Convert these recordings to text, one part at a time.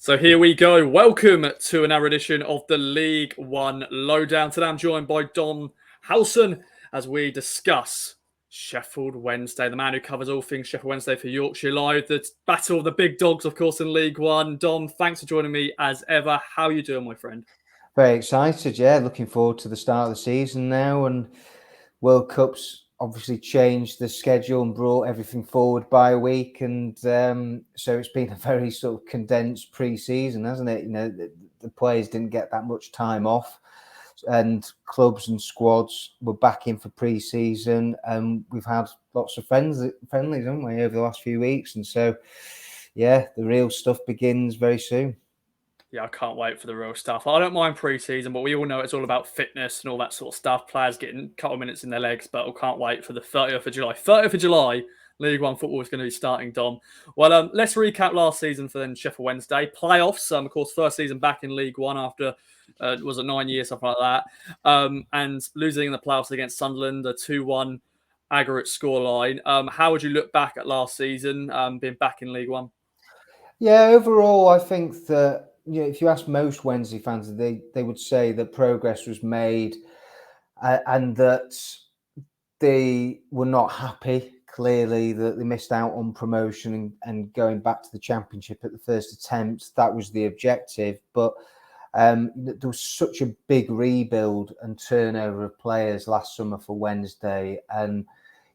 So here we go. Welcome to another edition of the League One Lowdown. Today I'm joined by Dom Howson as we discuss Sheffield Wednesday, the man who covers all things Sheffield Wednesday for Yorkshire Live, the battle of the big dogs, of course, in League One. Dom, thanks for joining me as ever. How are you doing, my friend? Very excited, yeah. Looking forward to the start of the season now. And World Cup's obviously changed the schedule and brought everything forward by a week. And so it's been a very sort of condensed pre-season, hasn't it? You know, the players didn't get that much time off. And clubs and squads were back in for pre-season. And we've had lots of friendlies, haven't we, over the last few weeks. And so, yeah, the real stuff begins very soon. Yeah, I can't wait for the real stuff. I don't mind pre-season, but we all know it's all about fitness and all that sort of stuff. Players getting a couple of minutes in their legs, but I can't wait for the 30th of July. 30th of July, League One football is going to be starting, Dom. Well, let's recap last season for then Sheffield Wednesday. Playoffs, of course, first season back in League One after, was it 9 years, something like that. And losing in the playoffs against Sunderland, a 2-1 aggregate scoreline. How would you look back at last season, being back in League One? Yeah, overall, I think that if you ask most Wednesday fans, they would say that progress was made and that they were not happy. Clearly, that they missed out on promotion and going back to the Championship at the first attempt. That was the objective, but there was such a big rebuild and turnover of players last summer for Wednesday, and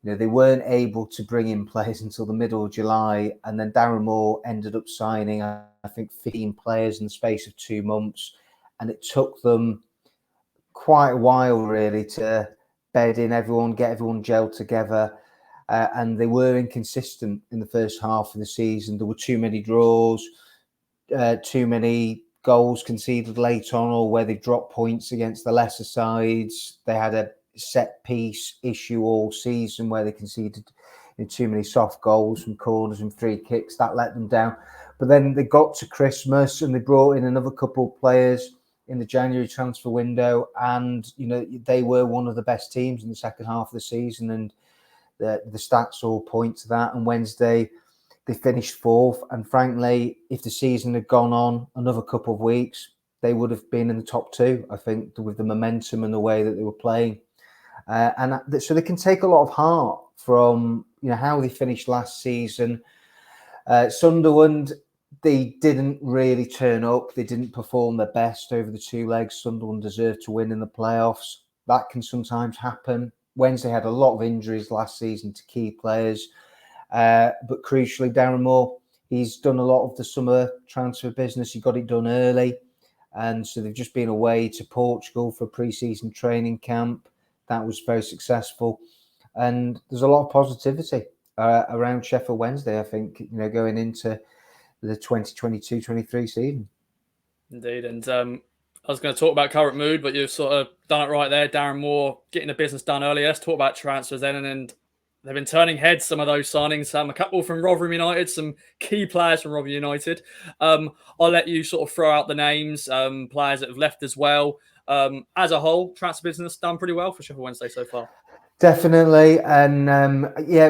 they weren't able to bring in players until the middle of July, and then Darren Moore ended up signing, I think, 15 players in the space of 2 months, and it took them quite a while really to bed in everyone, get everyone gelled together, and they were inconsistent in the first half of the season. There were too many draws, too many goals conceded late on, or where they dropped points against the lesser sides. They had a set piece issue all season where they conceded too many soft goals from corners and free kicks. That let them down. But then they got to Christmas and they brought in another couple of players in the January transfer window, and they were one of the best teams in the second half of the season, and the stats all point to that. And Wednesday they finished fourth, and frankly, if the season had gone on another couple of weeks, they would have been in the top two, I think, with the momentum and the way that they were playing. So they can take a lot of heart from how they finished last season. Sunderland, they didn't really turn up. They didn't perform their best over the 2 legs. Sunderland deserved to win in the playoffs. That can sometimes happen. Wednesday had a lot of injuries last season to key players. But crucially, Darren Moore, he's done a lot of the summer transfer business. He got it done early. And so they've just been away to Portugal for a pre-season training camp. That was very successful, and there's a lot of positivity around Sheffield Wednesday, I think, going into the 2022-23 season. Indeed, and I was going to talk about current mood, but you've sort of done it right there. Darren Moore getting the business done earlier. Let's talk about transfers then, and they've been turning heads, some of those signings. A couple from Rotherham United, some key players from Rotherham United. I'll let you sort of throw out the names, players that have left as well. As a whole, transfer business done pretty well for Sheffield Wednesday so far. Definitely. And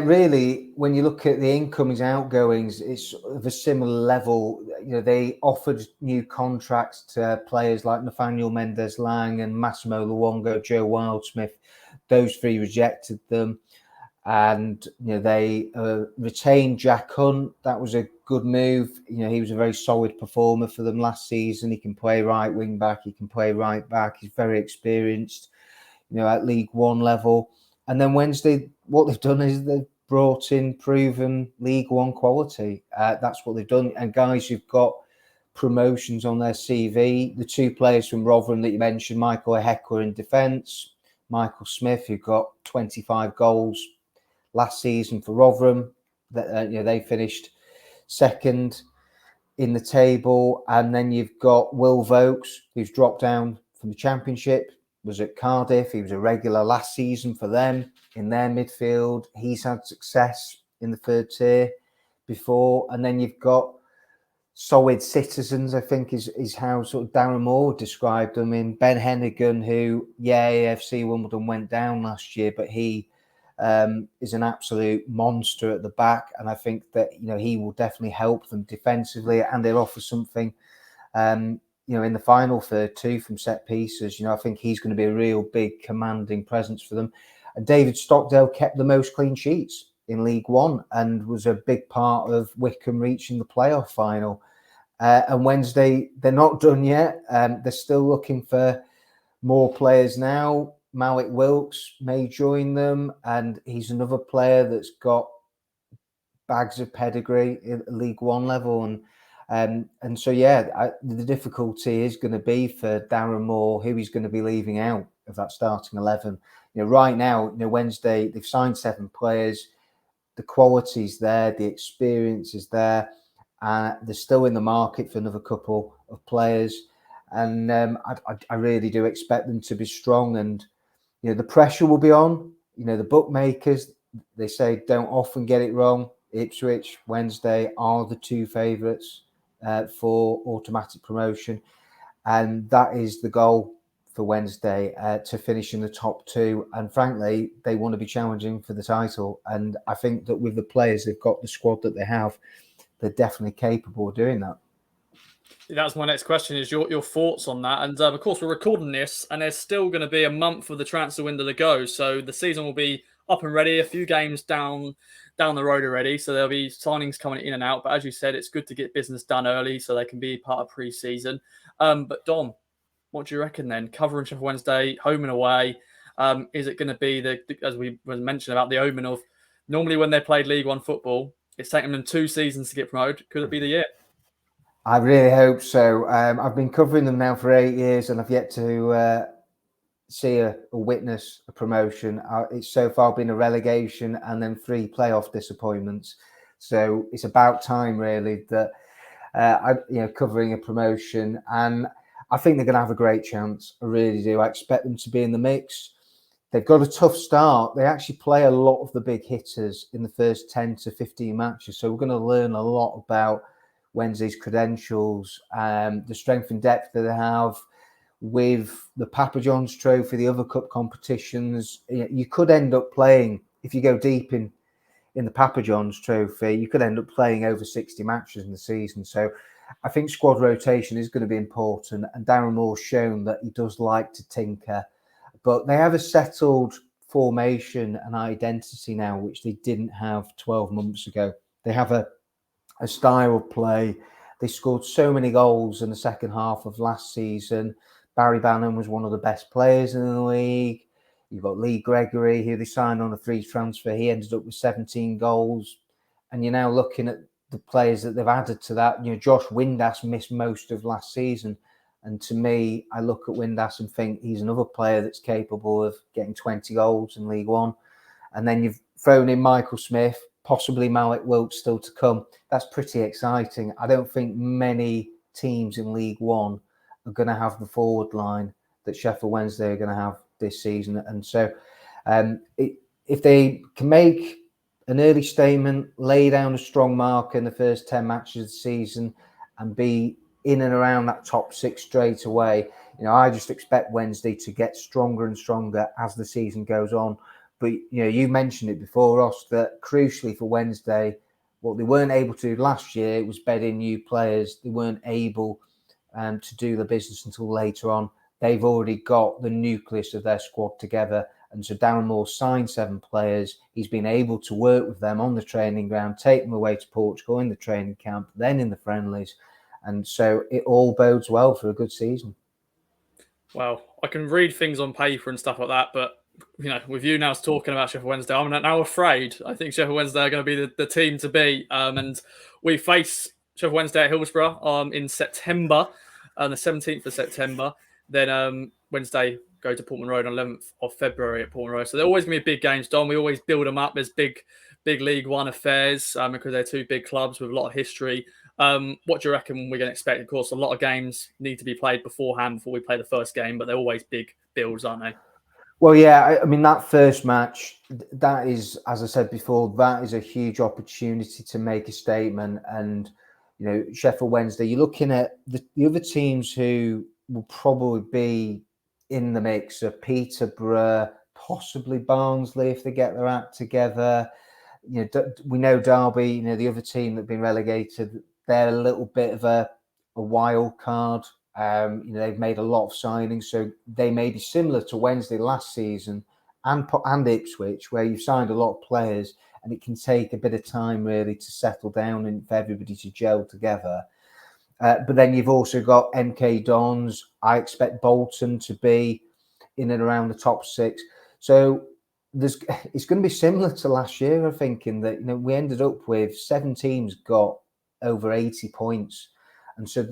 really, when you look at the incomings, outgoings, it's of a similar level. They offered new contracts to players like Nathaniel Mendez-Lang and Massimo Luongo, Joe Wildsmith. Those 3 rejected them. And they retained Jack Hunt. That was a good move. He was a very solid performer for them last season. He can play right wing back. He can play right back. He's very experienced, at League One level. And then Wednesday, what they've done is they've brought in proven League One quality. That's what they've done. And guys who've got promotions on their CV. The 2 players from Rotherham that you mentioned, Michael Ehekwa in defence, Michael Smith, who got 25 goals last season for Rotherham. They finished second in the table. And then you've got Will Vokes, who's dropped down from the Championship, was at Cardiff. He was a regular last season for them in their midfield. He's had success in the 3rd tier before. And then you've got solid citizens, I think is how sort of Darren Moore described them, in Ben Hennigan, who, AFC Wimbledon went down last year, but he is an absolute monster at the back, and I think that he will definitely help them defensively, and they'll offer something. In the final third too from set pieces. I think he's going to be a real big commanding presence for them. And David Stockdale kept the most clean sheets in League One and was a big part of Wycombe reaching the playoff final. And Wednesday, they're not done yet. They're still looking for more players now. Malik Wilkes may join them, and he's another player that's got bags of pedigree at League One level. And so, the difficulty is going to be for Darren Moore, who he's going to be leaving out of that starting 11. Right now, Wednesday, they've signed 7 players. The quality's there, the experience is there. They're still in the market for another couple of players. And I really do expect them to be strong. And, the pressure will be on. The bookmakers, they say, don't often get it wrong. Ipswich, Wednesday are the 2 favourites for automatic promotion. And that is the goal for Wednesday, to finish in the top 2. And frankly, they want to be challenging for the title. And I think that with the players they've got, the squad that they have, they're definitely capable of doing that. That's my next question, is your thoughts on that. And of course, we're recording this, and there's still going to be a month of the transfer window to go. So the season will be up and ready, a few games down the road already. So there'll be signings coming in and out. But as you said, it's good to get business done early so they can be part of pre-season. But Dom, what do you reckon then? Covering Sheffield Wednesday, home and away. Is it going to be, as we mentioned about the omen of, normally when they played League One football, it's taken them 2 seasons to get promoted. Could it be the year? I really hope so. I've been covering them now for 8 years, and I've yet to see a witness a promotion. It's so far been a relegation and then 3 playoff disappointments. So it's about time, really, that covering a promotion. And I think they're going to have a great chance. I really do. I expect them to be in the mix. They've got a tough start. They actually play a lot of the big hitters in the first 10 to 15 matches. So we're going to learn a lot about Wednesday's credentials, the strength and depth that they have with the Papa John's Trophy, the other cup competitions. You could end up playing, if you go deep in the Papa John's Trophy, you could end up playing over 60 matches in the season. So I think squad rotation is going to be important, and Darren Moore's shown that he does like to tinker. But they have a settled formation and identity now, which they didn't have 12 months ago. They have a style of play. They scored so many goals in the second half of last season. Barry Bannon was one of the best players in the league. You've got Lee Gregory, who they signed on a free transfer. He ended up with 17 goals. And you're now looking at the players that they've added to that. Josh Windass missed most of last season. And to me, I look at Windass and think he's another player that's capable of getting 20 goals in League One. And then you've thrown in Michael Smith, possibly Malik Wilkes still to come. That's pretty exciting. I don't think many teams in League One are going to have the forward line that Sheffield Wednesday are going to have this season. And so if they can make an early statement, lay down a strong mark in the first 10 matches of the season and be in and around that top 6 straight away, I just expect Wednesday to get stronger and stronger as the season goes on. But, you mentioned it before, Ross, that crucially for Wednesday, what they weren't able to do last year was bed in new players. They weren't able to do the business until later on. They've already got the nucleus of their squad together. And so Darren Moore signed 7 players. He's been able to work with them on the training ground, take them away to Portugal in the training camp, then in the friendlies. And so it all bodes well for a good season. Well, I can read things on paper and stuff like that, but with you now talking about Sheffield Wednesday, I'm now afraid. I think Sheffield Wednesday are going to be the team to beat. And we face Sheffield Wednesday at Hillsborough in September, on the 17th of September. Then Wednesday go to Portman Road on 11th of February at Portman Road. So they're always going to be big games, Don. We always build them up as big League One affairs because they're 2 big clubs with a lot of history. What do you reckon we're going to expect? Of course, a lot of games need to be played beforehand before we play the first game, but they're always big builds, aren't they? Well, yeah, I mean, that first match, that is, as I said before, that is a huge opportunity to make a statement. And, Sheffield Wednesday, you're looking at the other teams who will probably be in the mix of Peterborough, possibly Barnsley if they get their act together. We know Derby, the other team that have been relegated, they're a little bit of a wild card. They've made a lot of signings, so they may be similar to Wednesday last season and Ipswich, where you've signed a lot of players and it can take a bit of time really to settle down and for everybody to gel together. But then you've also got MK Dons. I expect Bolton to be in and around the top 6. So it's going to be similar to last year, I think, in that we ended up with 7 teams got over 80 points. And so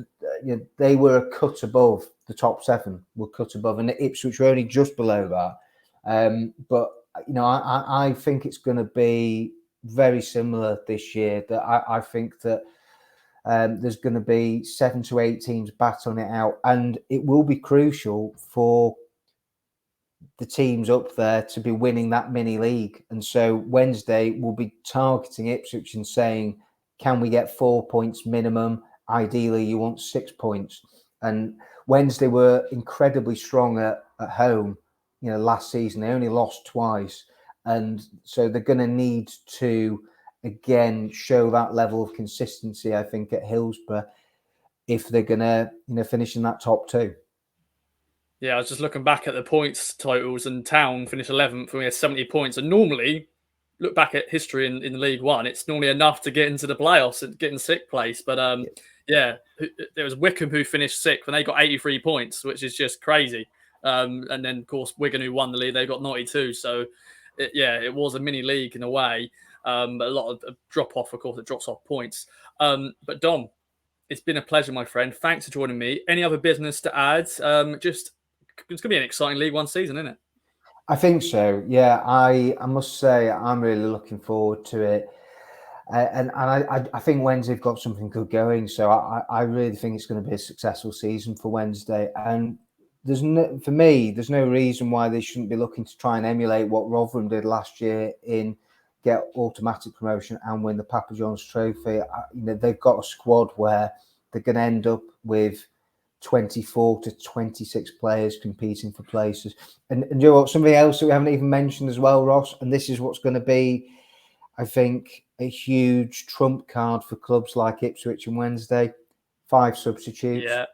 they were a cut above the top 7, were cut above, and Ipswich were only just below that. But I think it's going to be very similar this year. That I think that there's going to be 7 to 8 teams battling it out, and it will be crucial for the teams up there to be winning that mini league. And so Wednesday will be targeting Ipswich and saying, can we get 4 points minimum? Ideally, you want 6 points. And Wednesday were incredibly strong at home. Last season, they only lost twice. And so they're going to need to, again, show that level of consistency, I think, at Hillsborough if they're going to, finish in that top 2. Yeah, I was just looking back at the points totals, and Town finished 11th and we had 70 points. And normally, look back at history in League One, it's normally enough to get into the playoffs and get in 6th place. But there was Wickham who finished 6th and they got 83 points, which is just crazy. And then, of course, Wigan, who won the league, they got 92. So, it was a mini league in a way. A lot of drop off, of course, it drops off points. But Dom, it's been a pleasure, my friend. Thanks for joining me. Any other business to add? It's going to be an exciting League One season, isn't it? I think so. Yeah, I must say I'm really looking forward to it. And I think Wednesday have got something good going. So I really think it's going to be a successful season for Wednesday. And there's no reason why they shouldn't be looking to try and emulate what Rotherham did last year in get automatic promotion and win the Papa John's Trophy. They've got a squad where they're going to end up with 24 to 26 players competing for places. And you know what? Something else that we haven't even mentioned as well, Ross, and this is what's going to be, I think, a huge trump card for clubs like Ipswich and Wednesday. 5 substitutes. Yeah.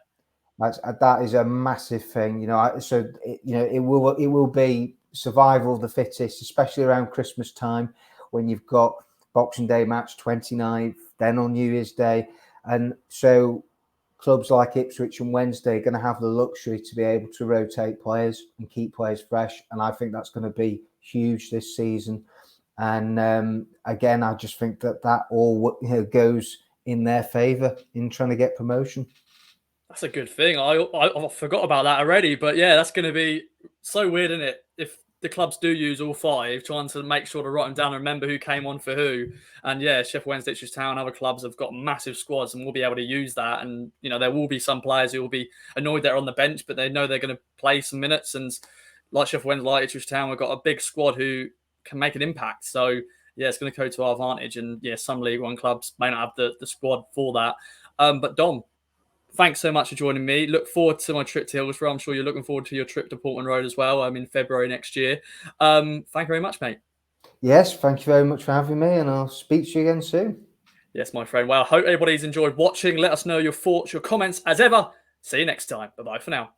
That is a massive thing. It will be survival of the fittest, especially around Christmas time when you've got Boxing Day match 29th, then on New Year's Day. And so clubs like Ipswich and Wednesday are going to have the luxury to be able to rotate players and keep players fresh. And I think that's going to be huge this season. And again, I just think that all goes in their favour in trying to get promotion. That's a good thing. I forgot about that already. But yeah, that's going to be so weird, isn't it? If the clubs do use all 5, trying to make sure to write them down and remember who came on for who. And yeah, Sheffield Wednesday, Ipswich Town, other clubs have got massive squads and will be able to use that. And, there will be some players who will be annoyed they're on the bench, but they know they're going to play some minutes. And like Sheffield Wednesday, like Ipswich Town, we've got a big squad who can make an impact. So yeah, it's going to go to our advantage. And yeah, some League One clubs may not have the squad for that. But Dom, thanks so much for joining me. Look forward to my trip to Hillsborough. I'm sure you're looking forward to your trip to Portman Road as well. I'm in February next year. Thank you very much, mate. Yes, thank you very much for having me, and I'll speak to you again soon. Yes, my friend. Well, I hope everybody's enjoyed watching. Let us know your thoughts, your comments, as ever. See you next time. Bye-bye for now.